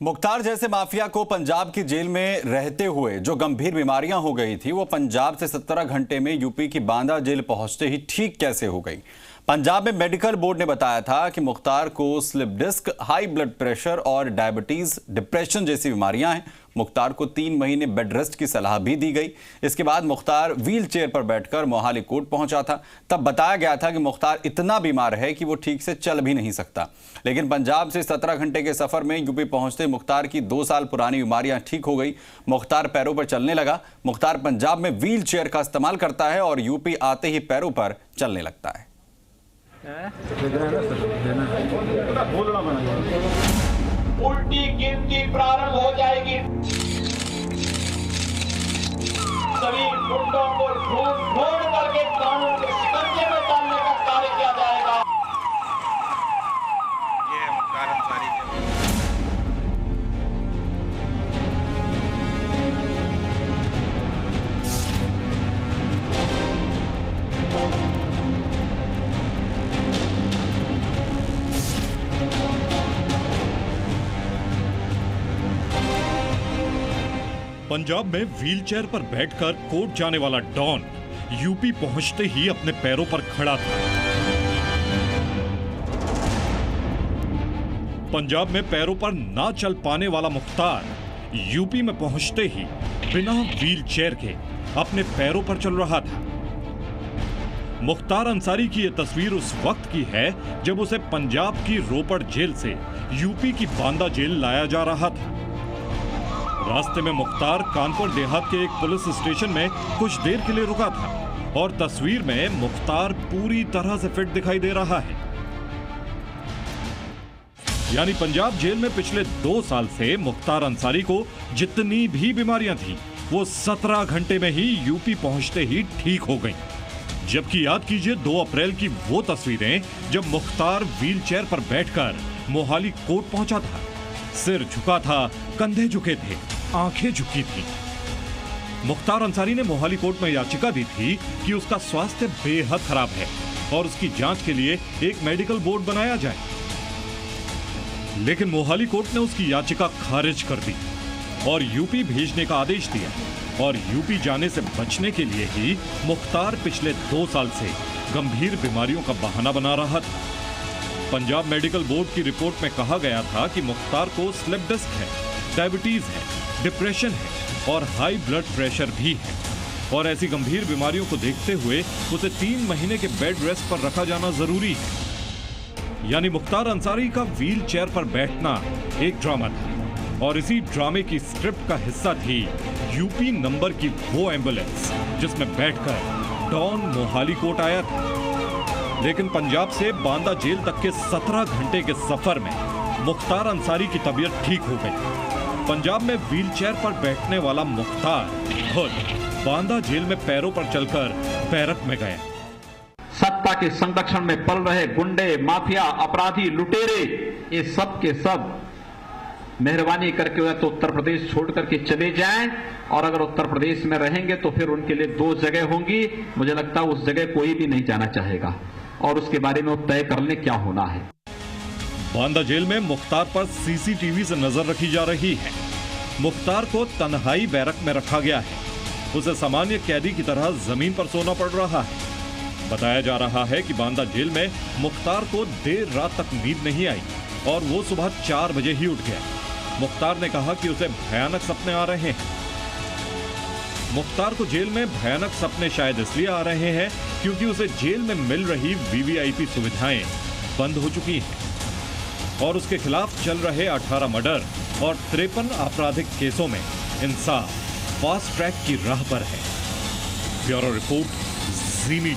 मुख्तार जैसे माफिया को पंजाब की जेल में रहते हुए जो गंभीर बीमारियां हो गई थी वो पंजाब से 17 घंटे में यूपी की बांदा जेल पहुंचते ही ठीक कैसे हो गई। पंजाब में मेडिकल बोर्ड ने बताया था कि मुख्तार को slip disc, high blood pressure और डायबिटीज, डिप्रेशन जैसी बीमारियां हैं। मुख्तार को 3 महीने बेड रेस्ट की सलाह भी दी गई। इसके बाद मुख्तार व्हील चेयर पर बैठकर मोहाली कोर्ट पहुंचा था। तब बताया गया था कि मुख्तार इतना बीमार है कि वो ठीक से चल भी नहीं सकता। लेकिन पंजाब से 17 घंटे के सफर में यूपी पहुंचते मुख्तार की 2 साल पुरानी बीमारियां ठीक हो गई। मुख्तार पैरों पर चलने लगा। मुख्तार पंजाब में व्हील चेयर का इस्तेमाल करता है और यूपी आते ही पैरों पर चलने लगता है। उल्टी गिनती प्रारंभ हो जाएगी। सभी गुंडों को ढूंढ करके कानून के शिकंजे में डालने का कार्य किया जाएगा। ये मुख्तार अंसारी पंजाब में व्हीलचेयर पर बैठकर कोर्ट जाने वाला डॉन यूपी पहुंचते ही अपने पैरों पर खड़ा था। पंजाब में पैरों पर ना चल पाने वाला मुख्तार यूपी में पहुंचते ही बिना व्हीलचेयर के अपने पैरों पर चल रहा था। मुख्तार अंसारी की यह तस्वीर उस वक्त की है जब उसे पंजाब की रोपड़ जेल से यूपी की बांदा जेल लाया जा रहा था। रास्ते में मुख्तार कानपुर देहात के एक पुलिस स्टेशन में कुछ देर के लिए रुका था और तस्वीर में मुख्तार पूरी तरह से फिट दिखाई दे रहा है। यानी पंजाब जेल में पिछले 2 साल से मुख्तार अंसारी को जितनी भी बीमारियां थी वो 17 घंटे में ही यूपी पहुंचते ही ठीक हो गईं। जबकि याद कीजिए 2 अप्रैल की वो तस्वीरें जब मुख्तार व्हीलचेयर पर बैठकर मोहाली कोर्ट पहुंचा था। सिर झुका था, कंधे झुके थे, आंखें झुकी थी। मुख्तार अंसारी ने मोहाली कोर्ट में याचिका दी थी कि उसका स्वास्थ्य बेहद खराब है और उसकी जांच के लिए एक मेडिकल बोर्ड बनाया जाए। लेकिन मोहाली कोर्ट ने उसकी याचिका खारिज कर दी और यूपी भेजने का आदेश दिया। और यूपी जाने से बचने के लिए ही मुख्तार पिछले 2 साल से गंभीर बीमारियों का बहाना बना रहा था। पंजाब मेडिकल बोर्ड की रिपोर्ट में कहा गया था कि मुख्तार को स्लिप डिस्क है, डायबिटीज है, डिप्रेशन है और हाई ब्लड प्रेशर भी है। और ऐसी गंभीर बीमारियों को देखते हुए उसे 3 महीने के बेड रेस्ट पर रखा जाना जरूरी है। यानी मुख्तार अंसारी का व्हील चेयर पर बैठना एक ड्रामा था और इसी ड्रामे की स्क्रिप्ट का हिस्सा थी यूपी नंबर की वो एम्बुलेंस जिसमें बैठकर डॉन मोहाली कोर्ट आया था। लेकिन पंजाब से बांदा जेल तक के 17 घंटे के सफर में मुख्तार अंसारी की तबीयत ठीक हो गई। पंजाब में व्हीलचेयर पर बैठने वाला मुख्तार खुद बांदा जेल में पैरों पर चलकर बैरक में गया। सत्ता के संरक्षण में पल रहे गुंडे, माफिया, अपराधी, लुटेरे, ये सब के सब मेहरबानी करके या तो उत्तर प्रदेश छोड़ करके चले जाएं, और अगर उत्तर प्रदेश में रहेंगे तो फिर उनके लिए 2 जगह होंगी। मुझे लगता है उस जगह कोई भी नहीं जाना चाहेगा और उसके बारे में वो तय कर ले क्या होना है। बांदा जेल में मुख्तार पर सीसीटीवी से नजर रखी जा रही है। मुख्तार को तन्हाई बैरक में रखा गया है। उसे सामान्य कैदी की तरह जमीन पर सोना पड़ रहा है। बताया जा रहा है कि बांदा जेल में मुख्तार को देर रात तक नींद नहीं आई और वो सुबह 4 बजे ही उठ गया। मुख्तार ने कहा कि उसे भयानक सपने आ रहे हैं। मुख्तार को जेल में भयानक सपने शायद इसलिए आ रहे हैं क्योंकि उसे जेल में मिल रही वीवीआईपी सुविधाएं बंद हो चुकी हैं और उसके खिलाफ चल रहे 18 मर्डर और 53 आपराधिक केसों में इंसाफ फास्ट ट्रैक की राह पर है। ब्यूरो रिपोर्ट, ज़ी मीडिया।